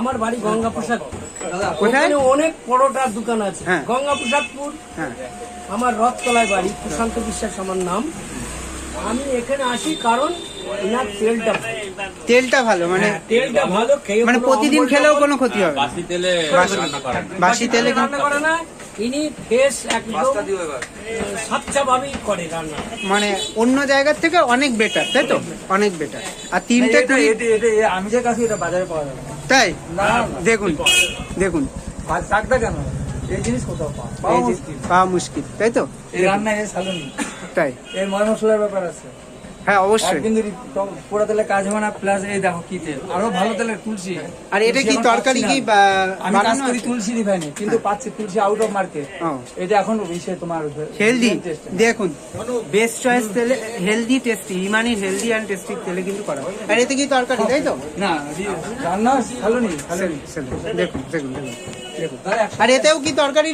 আমার বাড়ি গঙ্গা প্রসাদ। কোথায়? ওখানে অনেক পরোটার দোকান আছে। হ্যাঁ। গঙ্গা প্রসাদপুর। হ্যাঁ, আমার রথতলায় বাড়ি, প্রশান্ত বিশ্বাস আমার নাম। আমি এখানে আসি কারণ এনার তেলটা ভালো। তেলটা ভালো, মানে তেলটা ভালো, খেয়ে মানে কোনো প্রতিদিন অম্বল খেলেও টম্বল কোনো ক্ষতি হবে না। বাসি তেলে বাসি- রান্না করেন। বাসি তেলে রান্না করে না, ইনি ফ্রেশ একদম সাচ্চা ভাবেই করে রান্না। মানে অন্য জায়গার থেকে অনেক বেটার, তাই তো? অনেক বেটার। আর তিনটে আমি যে কাছে এটা বাজারে পাওয়া যাবে না। তাই না, দেখুন দেখুন টাকটা কেন এই জিনিস কোথাও পাওয়া এই যে মুশকিল। পাওয়া মুশকিল, তাই তো? এই রান্না এর সালুনি তাই, এর ময় মশলার ব্যাপার আছে। হ্যাঁ অবশ্যই। একদিন যদি পোড়া তেলে কাজ হবে না, প্লাস এই দেখো কি তেল, আরো ভালো তেলের তুলসী। আর এটা কি তুলসী এখন তরকারি পাচ্ছি কি না। আমি কাজ বানানো করি আছে? তুলসী রিফাইনে, কিন্তু পাচ্ছি তুলসী আউট অফ মার্কেট। ও, এটা এখন বিষয় তোমার হেলদি। taste। দেখুন বেস্ট চয়েস তেলে, হেলদি টেস্টি, ইমানি হেলদি অ্যান্ড টেস্টি তেলে কিন্তু করা হয়। আর এতে কি তরকারি, তাই তো? না রান্না সালুনি দেখুন দেখুন দেখুন দেখুন। আর এতেও কি তরকারি